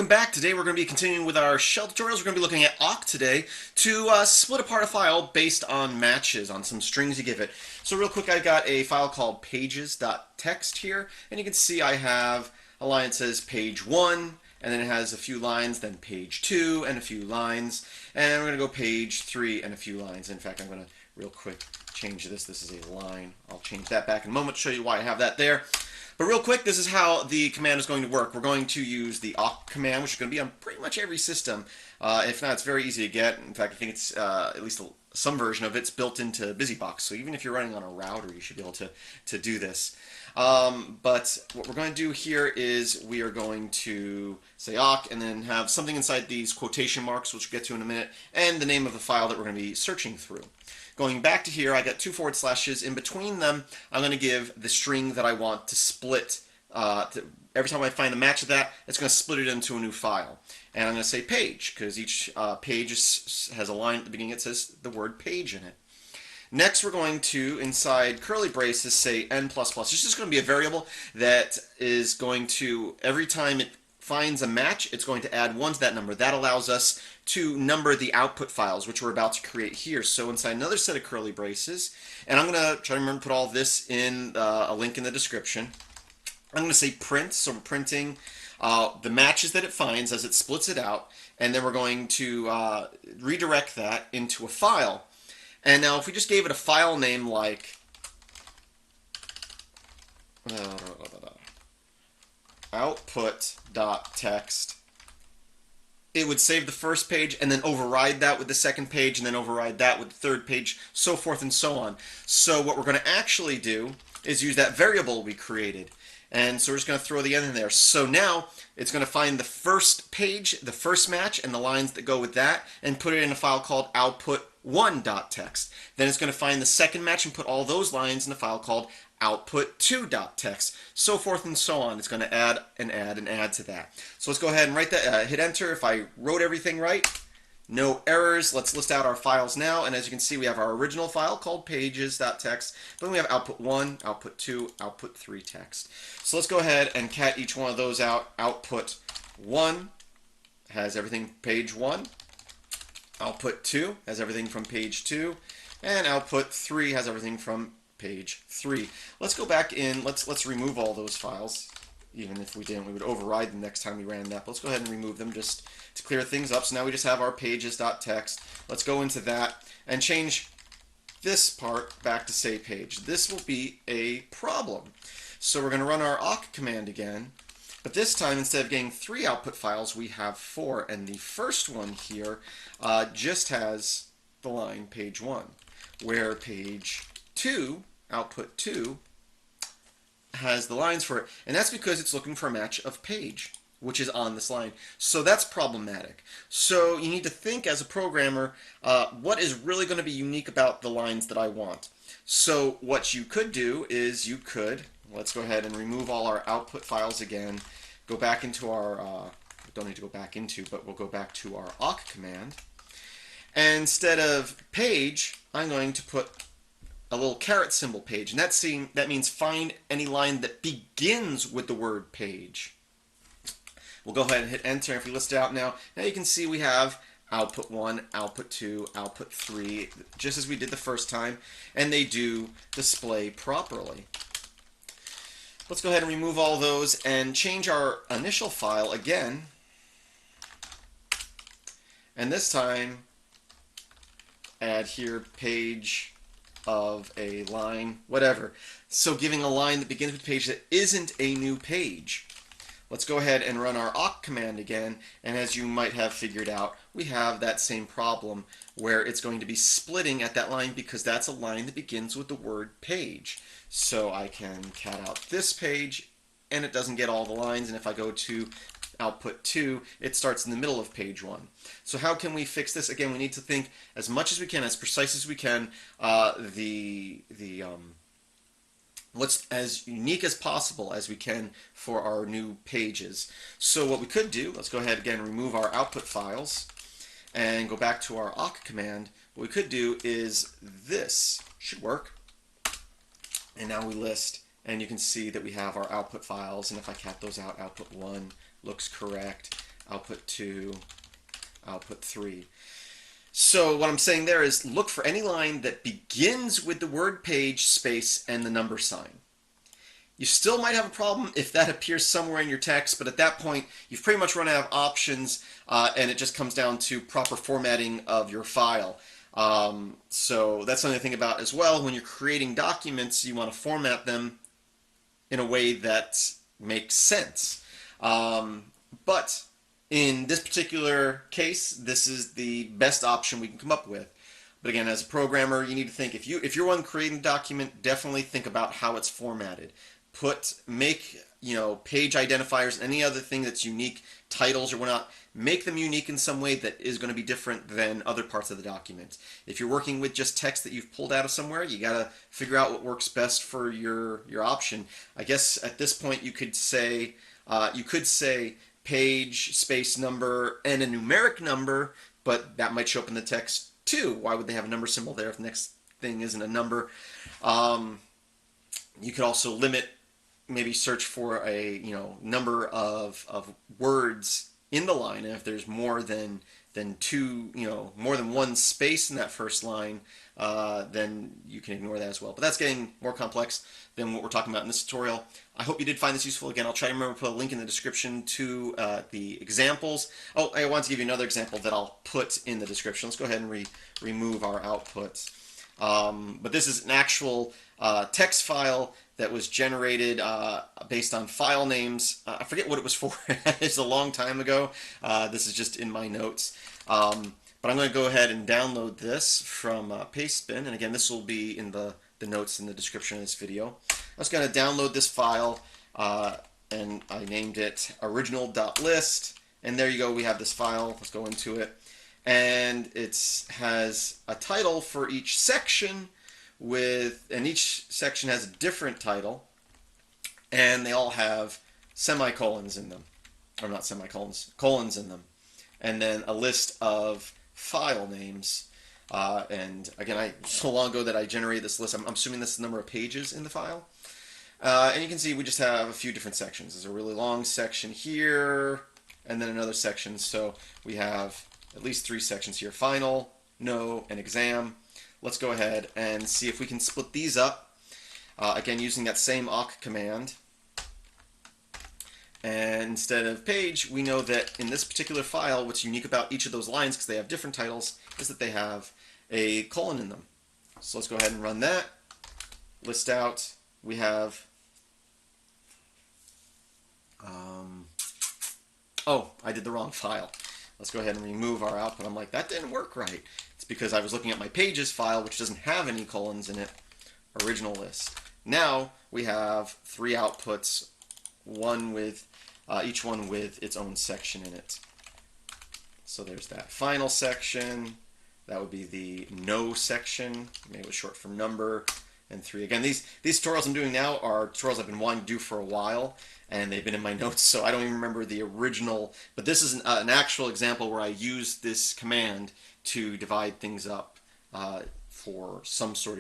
Welcome back. Today we're going to be continuing with our shell tutorials. We're going to be looking at awk today to split apart a file based on matches, on some strings you give it. So real quick, I got a file called pages.txt here, and you can see I have a line that says page 1, and then it has a few lines, then page 2, and a few lines, and we're going to go page 3 and a few lines. In fact, I'm going to real quick change this. This is a line. I'll change that back in a moment to show you why I have that there. But real quick, this is how the command is going to work. We're going to use the awk command, which is going to be on pretty much every system. If not, it's very easy to get. In fact, I think it's at least some version of it's built into BusyBox. So even if you're running on a router, you should be able to do this. But what we're going to do here is we are going to say awk and then have something inside these quotation marks, which we'll get to in a minute, and the name of the file that we're going to be searching through. Going back to here, I got two forward slashes. In between them, I'm going to give the string that I want to split. Every time I find a match of that, it's going to split it into a new file. And I'm going to say page, because each page has a line at the beginning that says the word page in it. Next, we're going to, inside curly braces, say n++. This is just going to be a variable that is going to, every time it finds a match, it's going to add 1 to that number. That allows us to number the output files, which we're about to create here. So inside another set of curly braces, and I'm going to try to remember to put all this in a link in the description. I'm going to say print, so we're printing the matches that it finds as it splits it out, and then we're going to redirect that into a file. And now if we just gave it a file name like output.txt, it would save the first page and then override that with the second page and then override that with the third page, so forth and so on. So what we're going to actually do is use that variable we created. And so we're just going to throw the n in there. So now it's going to find the first page, the first match, and the lines that go with that, and put it in a file called output1.txt. Then it's going to find the second match and put all those lines in a file called output2.txt, so forth and so on. It's going to add and add and add to that. So let's go ahead and write that, hit enter. If I wrote everything right, no errors. Let's list out our files now, and as you can see, we have our original file called pages.txt, but then we have output1, output2, output3 text. So let's go ahead and cat each one of those out. Output1 has everything page 1, output2 has everything from page 2, and output3 has everything from page 3. Let's go back in, let's remove all those files. Even if we didn't, we would override them next time we ran that. But let's go ahead and remove them just to clear things up. So now we just have our pages.txt. Let's go into that and change this part back to say page. This will be a problem. So we're going to run our awk command again. But this time, instead of getting 3 output files, we have 4. And the first one here just has the line page 1, where page 2, output 2, has the lines for it, and that's because it's looking for a match of page, which is on this line. So that's problematic. So you need to think as a programmer, what is really going to be unique about the lines that I want. So what you could do is you could, let's go ahead and remove all our output files again, go back into our, don't need to go back into, but we'll go back to our awk command, and instead of page, I'm going to put a little caret symbol page, and that means find any line that begins with the word page. We'll go ahead and hit enter. If we list it out now you can see we have output 1, output 2, output 3, just as we did the first time, and they do display properly. Let's go ahead and remove all those and change our initial file again, and this time add here page of a line, whatever. So giving a line that begins with a page that isn't a new page. Let's go ahead and run our awk command again, and as you might have figured out, we have that same problem where it's going to be splitting at that line because that's a line that begins with the word page. So I can cat out this page, and it doesn't get all the lines, and if I go to output 2, it starts in the middle of page 1. So how can we fix this? Again, we need to think as much as we can, as precise as we can, what's as unique as possible as we can for our new pages. So what we could do, let's go ahead again, remove our output files and go back to our awk command. What we could do is this should work, and now we list, and you can see that we have our output files, and if I cat those out, output 1 looks correct. output 2, output 3. So what I'm saying there is look for any line that begins with the word page space and the number sign. You still might have a problem if that appears somewhere in your text, but at that point, you've pretty much run out of options, and it just comes down to proper formatting of your file. So that's something to think about as well. When you're creating documents, you want to format them in a way that makes sense. But in this particular case, this is the best option we can come up with. But again, as a programmer, you need to think, if you're one creating a document, definitely think about how it's formatted. Make page identifiers, any other thing that's unique, titles or whatnot, make them unique in some way that is going to be different than other parts of the document. If you're working with just text that you've pulled out of somewhere, you got to figure out what works best for your option. I guess at this point you could say page space number and a numeric number, but that might show up in the text too. Why would they have a number symbol there if the next thing isn't a number? You could also maybe search for a number of words in the line, and if there's more than two, more than one space in that first line, then you can ignore that as well. But that's getting more complex than what we're talking about in this tutorial. I hope you did find this useful. Again, I'll try to remember to put a link in the description to the examples. Oh, I want to give you another example that I'll put in the description. Let's go ahead and remove our output. But this is an actual text file that was generated based on file names. I forget what it was for. It's a long time ago. This is just in my notes. But I'm going to go ahead and download this from Pastebin. And again, this will be in the notes in the description of this video. I was going to download this file, and I named it original.list. And there you go. We have this file. Let's go into it. And it has a title for each section, and each section has a different title, and they all have semicolons in them, or not semicolons, colons in them, and then a list of file names. And again, so long ago that I generated this list, I'm assuming this is the number of pages in the file. And you can see we just have a few different sections. There's a really long section here, and then another section. So we have at least 3 sections here: final, no, and exam. Let's go ahead and see if we can split these up, again using that same awk command. And instead of page, we know that in this particular file, what's unique about each of those lines, because they have different titles, is that they have a colon in them. So let's go ahead and run that. List out. We have oh, I did the wrong file. Let's go ahead and remove our output. I'm like, that didn't work right. It's because I was looking at my pages file, which doesn't have any colons in it. Original list. Now we have 3 outputs, one with each one with its own section in it. So there's that final section. That would be the no section. Maybe it was short for number. And 3. Again, these tutorials I'm doing now are tutorials I've been wanting to do for a while, and they've been in my notes, so I don't even remember the original. But this is an actual example where I used this command to divide things up for some sort of